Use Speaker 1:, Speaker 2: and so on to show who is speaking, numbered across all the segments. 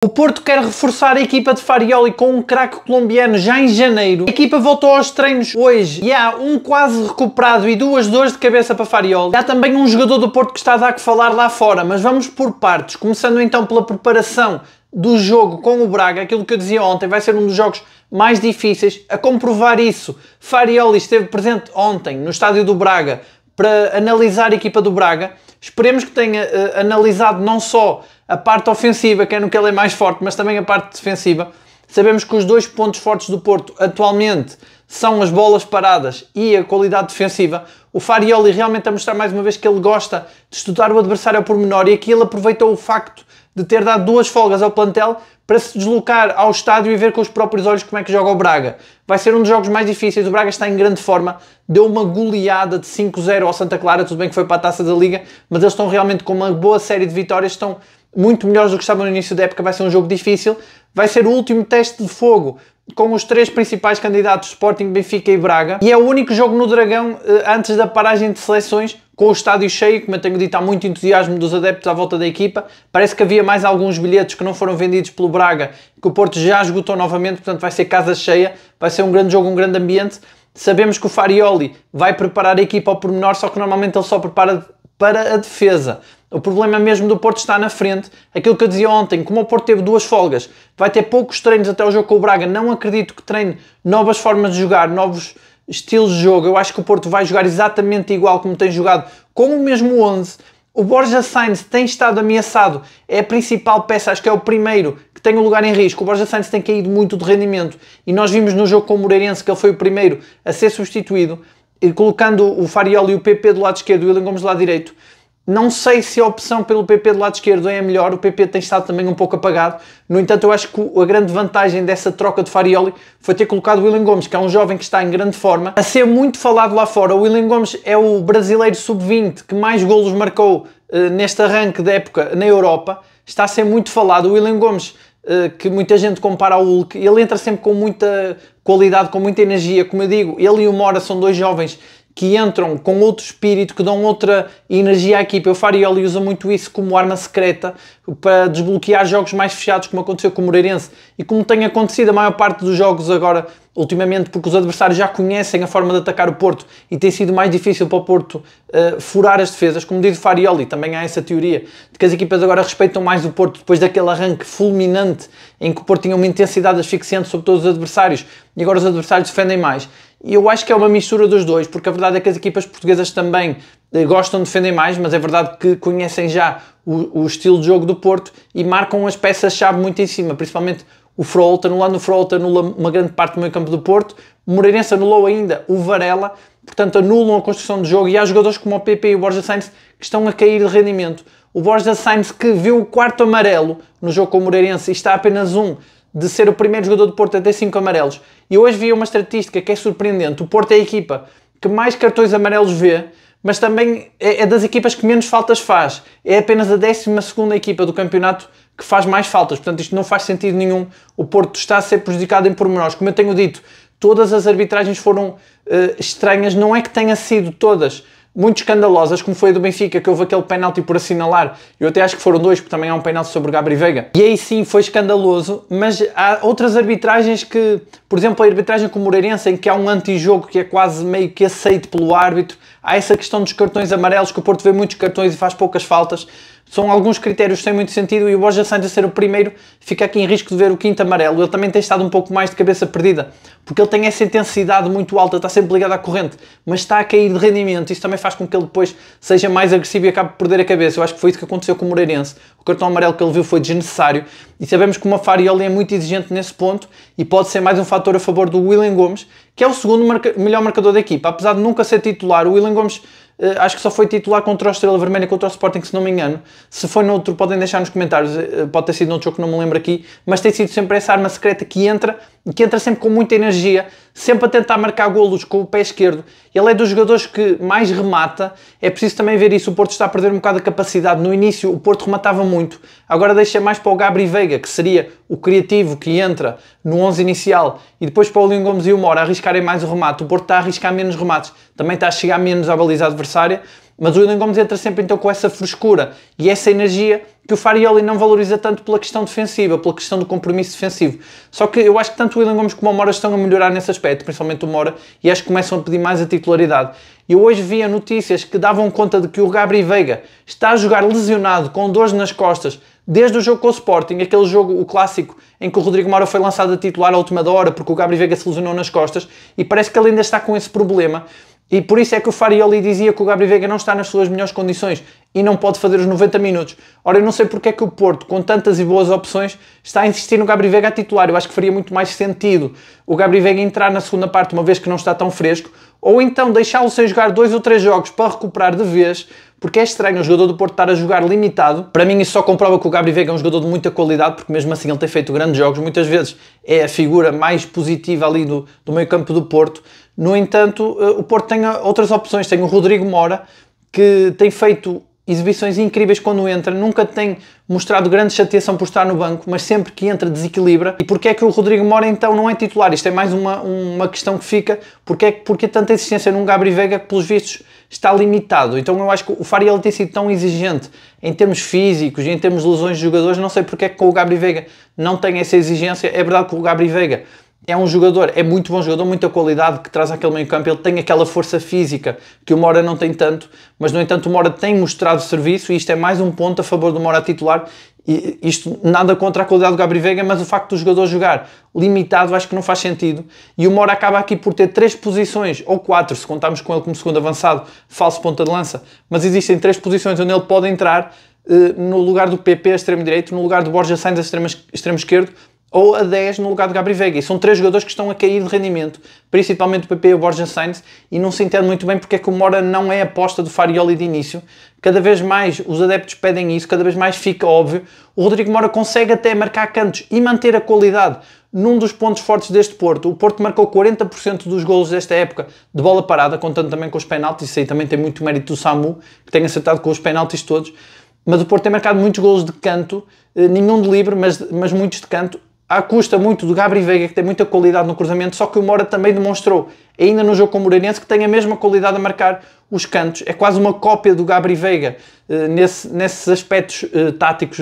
Speaker 1: O Porto quer reforçar a equipa de Farioli com um craque colombiano já em janeiro. A equipa voltou aos treinos hoje e há um quase recuperado e duas dores de cabeça para Farioli. Há também um jogador do Porto que está a dar que falar lá fora, mas vamos por partes. Começando então pela preparação do jogo com o Braga. Aquilo que eu dizia ontem, vai ser um dos jogos mais difíceis. A comprovar isso, Farioli esteve presente ontem no estádio do Braga para analisar a equipa do Braga. Esperemos que tenha analisado não só a parte ofensiva, que é no que ele é mais forte, mas também a parte defensiva. Sabemos que os dois pontos fortes do Porto atualmente são as bolas paradas e a qualidade defensiva. O Farioli realmente a mostrar mais uma vez que ele gosta de estudar o adversário ao pormenor, e aqui ele aproveitou o facto de ter dado duas folgas ao plantel para se deslocar ao estádio e ver com os próprios olhos como é que joga o Braga. Vai ser um dos jogos mais difíceis. O Braga está em grande forma, deu uma goleada de 5-0 ao Santa Clara, tudo bem que foi para a Taça da Liga, mas eles estão realmente com uma boa série de vitórias, estão muito melhores do que estavam no início da época. Vai ser um jogo difícil, vai ser o último teste de fogo com os três principais candidatos, Sporting, Benfica e Braga, e é o único jogo no Dragão antes da paragem de seleções, com o estádio cheio. Como eu tenho dito, há muito entusiasmo dos adeptos à volta da equipa. Parece que havia mais alguns bilhetes que não foram vendidos pelo Braga, que o Porto já esgotou novamente, portanto vai ser casa cheia, vai ser um grande jogo, um grande ambiente. Sabemos que o Farioli vai preparar a equipa ao pormenor, só que normalmente ele só prepara para a defesa. O problema mesmo do Porto está na frente. Aquilo que eu dizia ontem, como o Porto teve duas folgas, vai ter poucos treinos até o jogo com o Braga. Não acredito que treine novas formas de jogar, novos estilos de jogo. Eu acho que o Porto vai jogar exatamente igual como tem jogado, com o mesmo 11. O Borja Sainz tem estado ameaçado, é a principal peça, acho que é o primeiro que tem um lugar em risco. O Borja Sainz tem caído muito de rendimento e nós vimos no jogo com o Moreirense que ele foi o primeiro a ser substituído, colocando o Farioli e o PP do lado esquerdo e o Willian Gomes do lado direito. Não sei se a opção pelo PP do lado esquerdo é a melhor, o PP tem estado também um pouco apagado. No entanto, eu acho que a grande vantagem dessa troca de Farioli foi ter colocado o Willian Gomes, que é um jovem que está em grande forma, a ser muito falado lá fora. O Willian Gomes é o brasileiro sub-20 que mais golos marcou neste arranque da época na Europa. Está a ser muito falado. O Willian Gomes, que muita gente compara ao Hulk, ele entra sempre com muita qualidade, com muita energia. Como eu digo, ele e o Mora são dois jovens que entram com outro espírito, que dão outra energia à equipa. O Farioli usa muito isso como arma secreta para desbloquear jogos mais fechados, como aconteceu com o Moreirense e como tem acontecido a maior parte dos jogos agora, ultimamente, porque os adversários já conhecem a forma de atacar o Porto e tem sido mais difícil para o Porto furar as defesas. Como diz o Farioli, também há essa teoria de que as equipas agora respeitam mais o Porto depois daquele arranque fulminante em que o Porto tinha uma intensidade asfixiante sobre todos os adversários e agora os adversários defendem mais. E eu acho que é uma mistura dos dois, porque a verdade é que as equipas portuguesas também gostam de defender mais, mas é verdade que conhecem já o estilo de jogo do Porto e marcam as peças-chave muito em cima, principalmente o Froholt. Anulando o Froholt anula uma grande parte do meio campo do Porto. O Moreirense anulou ainda o Varela, portanto anulam a construção de jogo, e há jogadores como o PP e o Borja Sainz que estão a cair de rendimento. O Borja Sainz, que viu o quarto amarelo no jogo com o Moreirense e está apenas de ser o primeiro jogador do Porto a ter 5 amarelos. E hoje vi uma estatística que é surpreendente. O Porto é a equipa que mais cartões amarelos vê, mas também é das equipas que menos faltas faz. É apenas a 12ª equipa do campeonato que faz mais faltas. Portanto, isto não faz sentido nenhum. O Porto está a ser prejudicado em pormenores. Como eu tenho dito, todas as arbitragens foram estranhas. Não é que tenha sido todas muito escandalosas, como foi a do Benfica, que houve aquele penalti por assinalar. Eu até acho que foram dois, porque também há um penalti sobre o Gabri Veiga. E aí sim foi escandaloso, mas há outras arbitragens que, por exemplo, a arbitragem com o Moreirense, em que há um antijogo que é quase meio que aceito pelo árbitro. Há essa questão dos cartões amarelos, que o Porto vê muitos cartões e faz poucas faltas. São alguns critérios sem muito sentido, e o Borja Sainz, a ser o primeiro, fica aqui em risco de ver o quinto amarelo. Ele também tem estado um pouco mais de cabeça perdida, porque ele tem essa intensidade muito alta, está sempre ligado à corrente, mas está a cair de rendimento. Isso também faz com que ele depois seja mais agressivo e acabe por perder a cabeça. Eu acho que foi isso que aconteceu com o Moreirense. O cartão amarelo que ele viu foi desnecessário, e sabemos que o Farioli é muito exigente nesse ponto, e pode ser mais um fator a favor do Willian Gomes, que é o segundo melhor marcador da equipa. Apesar de nunca ser titular, o Willian Gomes acho que só foi titular contra o Estrela Vermelha, contra o Sporting, se não me engano. Se foi noutro, podem deixar nos comentários, pode ter sido noutro jogo que não me lembro aqui, mas tem sido sempre essa arma secreta que entra sempre com muita energia, sempre a tentar marcar golos com o pé esquerdo. Ele é dos jogadores que mais remata. É preciso também ver isso. O Porto está a perder um bocado a capacidade. No início o Porto rematava muito, agora deixa mais para o Gabri Veiga, que seria o criativo que entra no 11 inicial, e depois para o Willian Gomes e o Mora arriscarem mais o remate. O Porto está a arriscar menos remates, também está a chegar menos à baliza adversária. mas o William Gomes entra sempre então com essa frescura e essa energia que o Farioli não valoriza tanto pela questão defensiva, pela questão do compromisso defensivo. Só que eu acho que tanto o William Gomes como o Mora estão a melhorar nesse aspecto, principalmente o Mora, e acho que começam a pedir mais a titularidade. Eu hoje via notícias que davam conta de que o Gabri Veiga está a jogar lesionado, com dores nas costas, desde o jogo com o Sporting, aquele jogo, o clássico, em que o Rodrigo Mora foi lançado a titular à última hora porque o Gabri Veiga se lesionou nas costas, e parece que ele ainda está com esse problema. E por isso é que o Farioli dizia que o Gabri Veiga não está nas suas melhores condições e não pode fazer os 90 minutos. Ora, eu não sei porque é que o Porto, com tantas e boas opções, está a insistir no Gabri Veiga a titular. Eu acho que faria muito mais sentido o Gabri Veiga entrar na segunda parte, uma vez que não está tão fresco, ou então deixá-lo sem jogar 2 ou 3 jogos para recuperar de vez, porque é estranho o jogador do Porto estar a jogar limitado. Para mim isso só comprova que o Gabri Veiga é um jogador de muita qualidade, porque mesmo assim ele tem feito grandes jogos, muitas vezes é a figura mais positiva ali do meio campo do Porto. No entanto, o Porto tem outras opções, tem o Rodrigo Mora, que tem feito exibições incríveis quando entra, nunca tem mostrado grande chateação por estar no banco, mas sempre que entra desequilibra. E porquê é que o Rodrigo Mora então não é titular? Isto é mais uma questão que fica, porque tanta insistência num Gabri Veiga que pelos vistos está limitado. Então eu acho que o Farioli tem sido tão exigente em termos físicos e em termos de lesões de jogadores, não sei porque é que com o Gabri Veiga não tem essa exigência. É verdade que o Gabri Veiga é um jogador, é muito bom jogador, muita qualidade, que traz aquele meio campo, ele tem aquela força física que o Mora não tem tanto, mas no entanto o Mora tem mostrado serviço e isto é mais um ponto a favor do Mora titular. E isto nada contra a qualidade do Gabri Veiga, mas o facto do jogador jogar limitado acho que não faz sentido, e o Mora acaba aqui por ter 3 posições, ou 4 se contarmos com ele como segundo avançado, falso ponta de lança, mas existem 3 posições onde ele pode entrar, no lugar do PP a extremo direito, no lugar do Borja Sainz a extremo esquerdo, ou a 10 no lugar de Gabri Veiga. E são 3 jogadores que estão a cair de rendimento, principalmente o PP e o Borja Sainz, e não se entende muito bem porque é que o Mora não é a aposta do Farioli de início. Cada vez mais os adeptos pedem isso, cada vez mais fica óbvio. O Rodrigo Mora consegue até marcar cantos e manter a qualidade num dos pontos fortes deste Porto. O Porto marcou 40% dos golos desta época de bola parada, contando também com os penaltis. Isso aí também tem muito mérito do Samu, que tem acertado com os penaltis todos. Mas o Porto tem marcado muitos golos de canto, nenhum de livre, mas muitos de canto, à custa muito do Gabri Veiga, que tem muita qualidade no cruzamento, só que o Mora também demonstrou, ainda no jogo com o Moreirense, que tem a mesma qualidade a marcar os cantos. É quase uma cópia do Gabri Veiga nesses aspectos táticos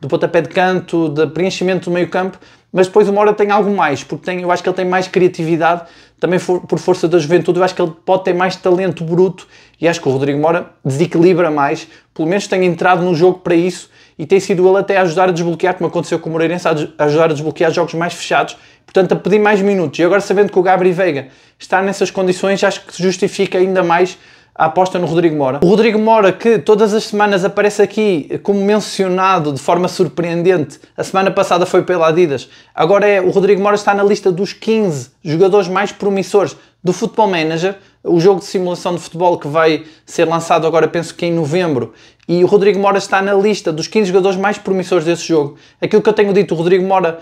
Speaker 1: do pontapé de canto, de preenchimento do meio campo, mas depois o Mora tem algo mais, porque eu acho que ele tem mais criatividade, também por força da juventude. Eu acho que ele pode ter mais talento bruto, e acho que o Rodrigo Mora desequilibra mais, pelo menos tem entrado no jogo para isso, e tem sido ele até a ajudar a desbloquear, como aconteceu com o Moreirense, a ajudar a desbloquear jogos mais fechados, portanto a pedir mais minutos. E agora, sabendo que o Gabri Veiga está nessas condições, acho que se justifica ainda mais a aposta no Rodrigo Mora. O Rodrigo Mora, que todas as semanas aparece aqui como mencionado de forma surpreendente, a semana passada foi pela Adidas, agora o Rodrigo Mora está na lista dos 15 jogadores mais promissores do Football Manager, o jogo de simulação de futebol que vai ser lançado agora, penso que em novembro, e o Rodrigo Mora está na lista dos 15 jogadores mais promissores desse jogo. Aquilo que eu tenho dito, o Rodrigo Mora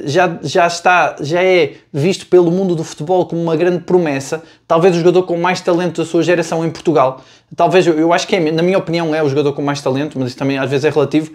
Speaker 1: já é visto pelo mundo do futebol como uma grande promessa, talvez o jogador com mais talento da sua geração em Portugal. Talvez, eu acho que é, na minha opinião, é o jogador com mais talento, mas isso também às vezes é relativo.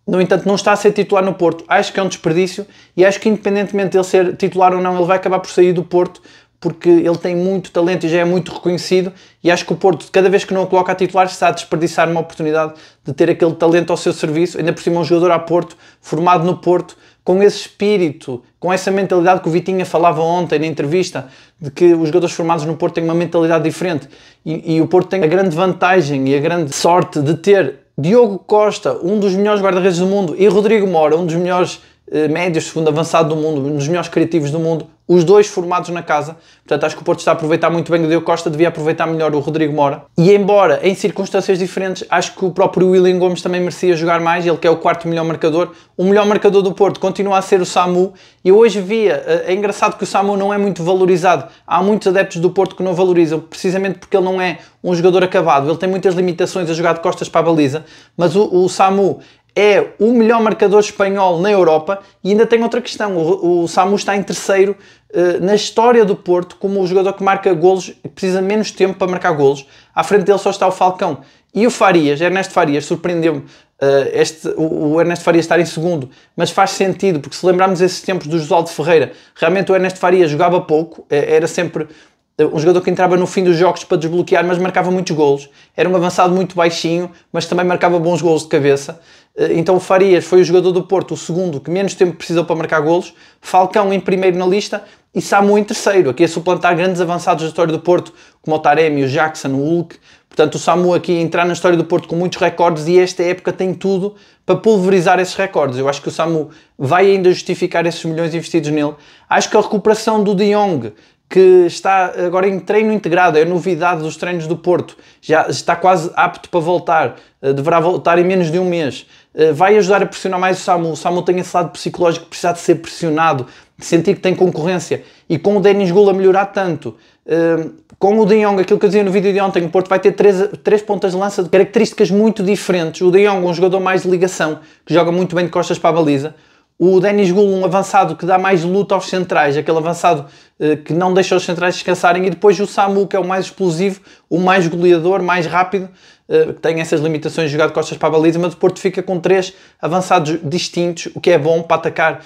Speaker 1: No entanto, não está a ser titular no Porto. Acho que é um desperdício, e acho que independentemente de ele ser titular ou não, ele vai acabar por sair do Porto, porque ele tem muito talento e já é muito reconhecido, e acho que o Porto, cada vez que não o coloca a titular, está a desperdiçar uma oportunidade de ter aquele talento ao seu serviço, ainda por cima um jogador a Porto, formado no Porto, com esse espírito, com essa mentalidade que o Vitinha falava ontem na entrevista, de que os jogadores formados no Porto têm uma mentalidade diferente, e o Porto tem a grande vantagem e a grande sorte de ter Diogo Costa, um dos melhores guarda-redes do mundo, e Rodrigo Mora, um dos melhores médios, segundo avançado do mundo, um dos melhores criativos do mundo, os dois formados na casa. Portanto, acho que o Porto está a aproveitar muito bem o Diogo Costa, devia aproveitar melhor o Rodrigo Mora. E embora em circunstâncias diferentes, acho que o próprio William Gomes também merecia jogar mais, ele que é o 4º melhor marcador. O melhor marcador do Porto continua a ser o Samu, e eu hoje via, é engraçado que o Samu não é muito valorizado. Há muitos adeptos do Porto que não valorizam, precisamente porque ele não é um jogador acabado, ele tem muitas limitações a jogar de costas para a baliza, mas o Samu é o melhor marcador espanhol na Europa. E ainda tem outra questão, o Samu está em terceiro na história do Porto como o jogador que marca golos e precisa menos tempo para marcar golos. À frente dele só está o Falcão e o Farias. Ernesto Farias, surpreendeu-me o Ernesto Farias estar em segundo, mas faz sentido, porque se lembrarmos esses tempos do Josualdo Ferreira, realmente o Ernesto Farias jogava pouco, era sempre um jogador que entrava no fim dos jogos para desbloquear, mas marcava muitos golos. Era um avançado muito baixinho, mas também marcava bons golos de cabeça. Então o Farias foi o jogador do Porto, o segundo que menos tempo precisou para marcar golos, Falcão em primeiro na lista e Samu em terceiro, aqui a suplantar grandes avançados da história do Porto, como o Taremi, o Jackson, o Hulk. Portanto, o Samu aqui a entrar na história do Porto com muitos recordes e esta época tem tudo para pulverizar esses recordes. Eu acho que o Samu vai ainda justificar esses milhões investidos nele. Acho que a recuperação do De Jong, que está agora em treino integrado, é a novidade dos treinos do Porto, já está quase apto para voltar, deverá voltar em menos de um mês, vai ajudar a pressionar mais o Samu. O Samu tem esse lado psicológico, precisa de ser pressionado, de sentir que tem concorrência, e com o Denis Gula a melhorar tanto, com o De Jong, aquilo que eu dizia no vídeo de ontem, o Porto vai ter três pontas de lança de características muito diferentes. O De Jong, um jogador mais de ligação, que joga muito bem de costas para a baliza. O Denis Gula, um avançado que dá mais luta aos centrais, aquele avançado que não deixa os centrais descansarem. E depois o Samu, que é o mais explosivo, o mais goleador, mais rápido, que tem essas limitações de jogar de costas para a baliza, mas o Porto fica com três avançados distintos, o que é bom para atacar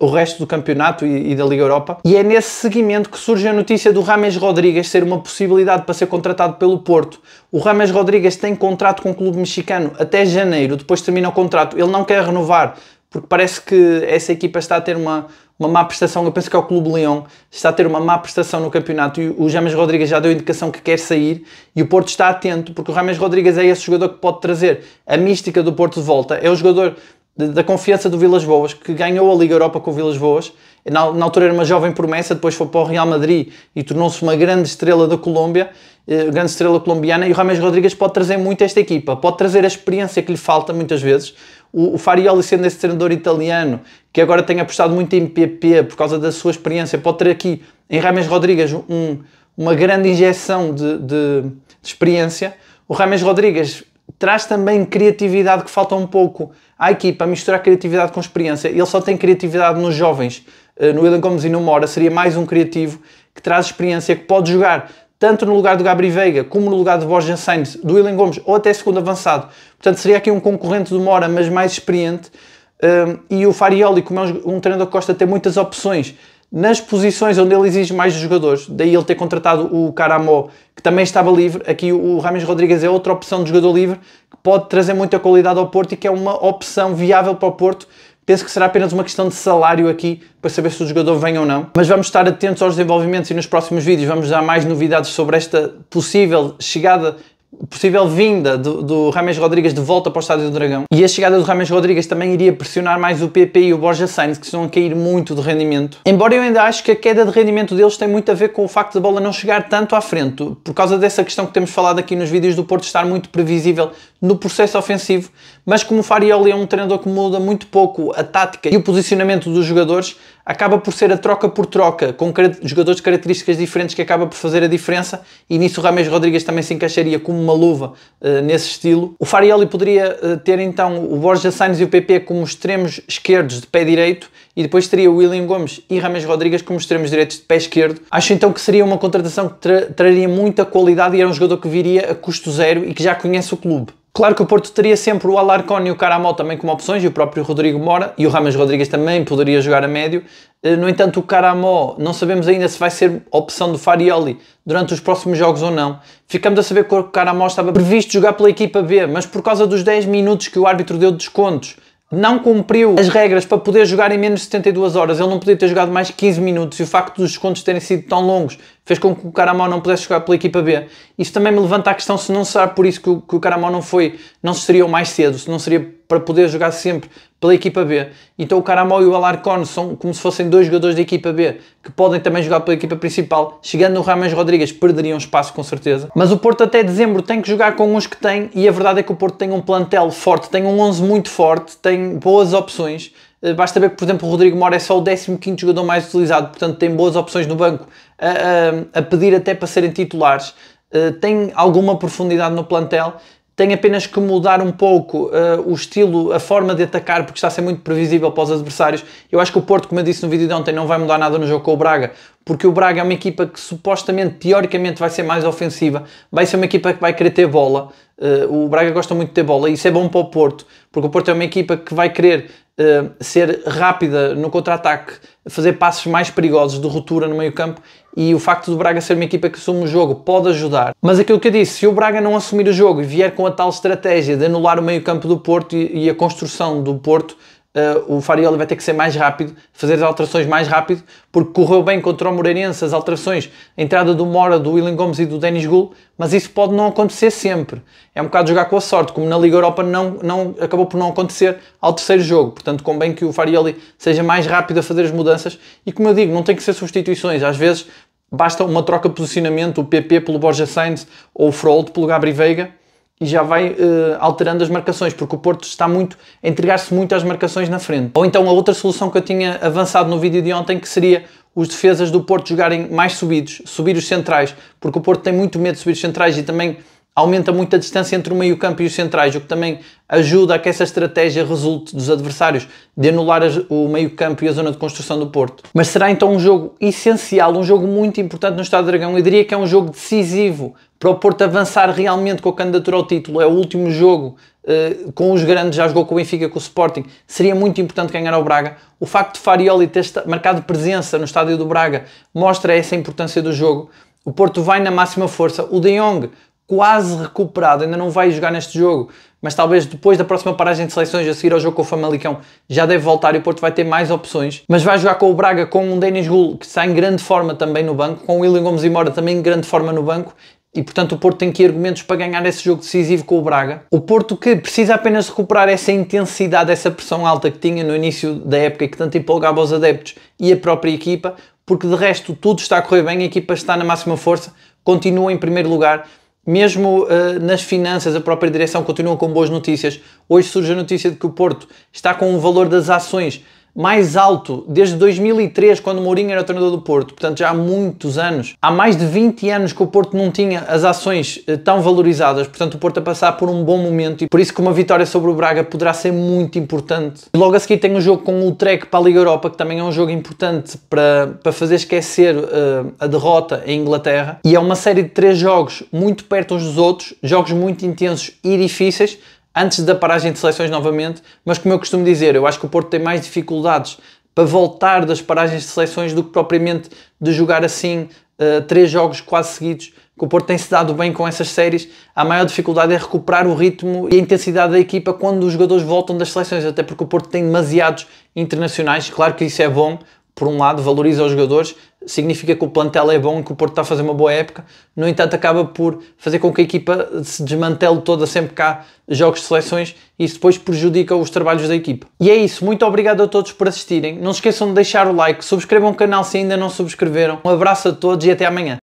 Speaker 1: o resto do campeonato e da Liga Europa. E é nesse seguimento que surge a notícia do James Rodríguez ser uma possibilidade para ser contratado pelo Porto. O James Rodríguez tem contrato com o clube mexicano até janeiro, depois termina o contrato, ele não quer renovar, porque parece que essa equipa está a ter uma má prestação. Eu penso que é o Clube Leão, está a ter uma má prestação no campeonato e o James Rodríguez já deu indicação que quer sair e o Porto está atento, porque o James Rodríguez é esse jogador que pode trazer a mística do Porto de volta. É o jogador da confiança do Vilas Boas, que ganhou a Liga Europa com o Vilas Boas. Na altura era uma jovem promessa, depois foi para o Real Madrid e tornou-se uma grande estrela da Colômbia, grande estrela colombiana, e o James Rodríguez pode trazer muito esta equipa, pode trazer a experiência que lhe falta muitas vezes. O Farioli, sendo esse treinador italiano, que agora tem apostado muito em PP por causa da sua experiência, pode ter aqui em James Rodríguez uma grande injeção de experiência. O James Rodríguez traz também criatividade que falta um pouco à equipa, a misturar criatividade com experiência. Ele só tem criatividade nos jovens, no Willian Gomes e no Mora. Seria mais um criativo que traz experiência, que pode jogar tanto no lugar do Gabri Veiga, como no lugar de Borja Sainz, do Willian Gomes, ou até segundo avançado. Portanto, seria aqui um concorrente do Mora, mas mais experiente. E o Farioli, como é um treinador que gosta de ter muitas opções nas posições onde ele exige mais dos jogadores, daí ele ter contratado o Caramó, que também estava livre. Aqui o James Rodríguez é outra opção de jogador livre, que pode trazer muita qualidade ao Porto e que é uma opção viável para o Porto. Penso que será apenas uma questão de salário aqui, para saber se o jogador vem ou não. Mas vamos estar atentos aos desenvolvimentos e nos próximos vídeos vamos dar mais novidades sobre esta possível chegada, possível vinda do James Rodríguez de volta para o Estádio do Dragão. E a chegada do James Rodríguez também iria pressionar mais o PP e o Borja Sainz, que estão a cair muito de rendimento. Embora eu ainda acho que a queda de rendimento deles tem muito a ver com o facto da bola não chegar tanto à frente, por causa dessa questão que temos falado aqui nos vídeos do Porto estar muito previsível no processo ofensivo. Mas como o Farioli é um treinador que muda muito pouco a tática e o posicionamento dos jogadores, acaba por ser a troca por troca, com jogadores de características diferentes, que acaba por fazer a diferença, e nisso o James Rodríguez também se encaixaria como uma luva nesse estilo. O Farioli poderia ter então o Borja Sainz e o PP como extremos esquerdos de pé direito, e depois teria o Willian Gomes e James Rodríguez como extremos direitos de pé esquerdo. Acho então que seria uma contratação que traria muita qualidade e era um jogador que viria a custo zero e que já conhece o clube. Claro que o Porto teria sempre o Alarcón e o Caramó também como opções, e o próprio Rodrigo Mora, e o James Rodríguez também poderia jogar a médio. No entanto, o Caramó não sabemos ainda se vai ser opção do Farioli durante os próximos jogos ou não. Ficamos a saber que o Caramó estava previsto jogar pela equipa B, mas por causa dos 10 minutos que o árbitro deu de descontos, não cumpriu as regras para poder jogar em menos de 72 horas. Ele não podia ter jogado mais 15 minutos e o facto dos descontos terem sido tão longos fez com que o Caramó não pudesse jogar pela equipa B. Isso também me levanta a questão se não será por isso que o Caramó não se estreou mais cedo, se não seria para poder jogar sempre pela equipa B. Então o Caramó e o Alarcón são como se fossem dois jogadores da equipa B que podem também jogar pela equipa principal. Chegando no James Rodríguez perderiam espaço com certeza. Mas o Porto até dezembro tem que jogar com os que tem, e a verdade é que o Porto tem um plantel forte, tem um 11 muito forte, tem boas opções. Basta ver que, por exemplo, o Rodrigo Mora é só o 15º jogador mais utilizado, portanto tem boas opções no banco a pedir até para serem titulares. Tem alguma profundidade no plantel, tem apenas que mudar um pouco o estilo, a forma de atacar, porque está a ser muito previsível para os adversários. Eu acho que o Porto, como eu disse no vídeo de ontem, não vai mudar nada no jogo com o Braga, porque o Braga é uma equipa que supostamente, teoricamente, vai ser mais ofensiva, vai ser uma equipa que vai querer ter bola. O Braga gosta muito de ter bola e isso é bom para o Porto, porque o Porto é uma equipa que vai querer ser rápida no contra-ataque, fazer passos mais perigosos de ruptura no meio-campo, e o facto do Braga ser uma equipa que assume o jogo pode ajudar. Mas aquilo que eu disse, se o Braga não assumir o jogo e vier com a tal estratégia de anular o meio-campo do Porto e a construção do Porto, o Farioli vai ter que ser mais rápido, fazer as alterações mais rápido, porque correu bem contra o Moreirense as alterações, a entrada do Mora, do William Gomes e do Denis Gul, mas isso pode não acontecer sempre. É um bocado jogar com a sorte, como na Liga Europa acabou por não acontecer ao terceiro jogo. Portanto, convém que o Farioli seja mais rápido a fazer as mudanças e, como eu digo, não tem que ser substituições. Às vezes basta uma troca de posicionamento, o PP pelo Borja Sainz ou o Frold pelo Gabri Veiga, e já vai alterando as marcações, porque o Porto está a entregar-se muito às marcações na frente. Ou então a outra solução que eu tinha avançado no vídeo de ontem, que seria os defesas do Porto jogarem mais subidos, subir os centrais, porque o Porto tem muito medo de subir os centrais e também aumenta muito a distância entre o meio-campo e os centrais, o que também ajuda a que essa estratégia resulte dos adversários de anular o meio-campo e a zona de construção do Porto. Mas será então um jogo essencial, um jogo muito importante no Estádio do Dragão. Eu diria que é um jogo decisivo para o Porto avançar realmente com a candidatura ao título. É o último jogo com os grandes, já jogou com o Benfica, com o Sporting. Seria muito importante ganhar ao Braga. O facto de Farioli ter marcado presença no Estádio do Braga mostra essa importância do jogo. O Porto vai na máxima força. O De Jong, quase recuperado, ainda não vai jogar neste jogo, mas talvez depois da próxima paragem de seleções, a seguir ao jogo com o Famalicão, já deve voltar e o Porto vai ter mais opções. Mas vai jogar com o Braga, com um Denis Gul, que está em grande forma também no banco, com o William Gomes e Mora também em grande forma no banco, e portanto o Porto tem aqui argumentos para ganhar esse jogo decisivo com o Braga. O Porto que precisa apenas recuperar essa intensidade, essa pressão alta que tinha no início da época e que tanto empolgava os adeptos e a própria equipa, porque de resto tudo está a correr bem, a equipa está na máxima força, continua em primeiro lugar. Mesmo nas finanças, a própria direção continua com boas notícias. Hoje surge a notícia de que o Porto está com um valor das ações mais alto desde 2003, quando o Mourinho era o treinador do Porto. Portanto, já há muitos anos. Há mais de 20 anos que o Porto não tinha as ações tão valorizadas. Portanto, o Porto a passar por um bom momento. E por isso que uma vitória sobre o Braga poderá ser muito importante. E logo a seguir tem um jogo com o Utrecht para a Liga Europa, que também é um jogo importante para fazer esquecer a derrota em Inglaterra. E é uma série de 3 jogos muito perto uns dos outros. Jogos muito intensos e difíceis, antes da paragem de seleções novamente, mas como eu costumo dizer, eu acho que o Porto tem mais dificuldades para voltar das paragens de seleções do que propriamente de jogar assim 3 jogos quase seguidos, que o Porto tem-se dado bem com essas séries. A maior dificuldade é recuperar o ritmo e a intensidade da equipa quando os jogadores voltam das seleções, até porque o Porto tem demasiados internacionais. Claro que isso é bom, por um lado, valoriza os jogadores, significa que o plantel é bom e que o Porto está a fazer uma boa época. No entanto, acaba por fazer com que a equipa se desmantele toda sempre que há jogos de seleções e isso depois prejudica os trabalhos da equipa. E é isso, muito obrigado a todos por assistirem. Não se esqueçam de deixar o like, subscrevam o canal se ainda não subscreveram. Um abraço a todos e até amanhã.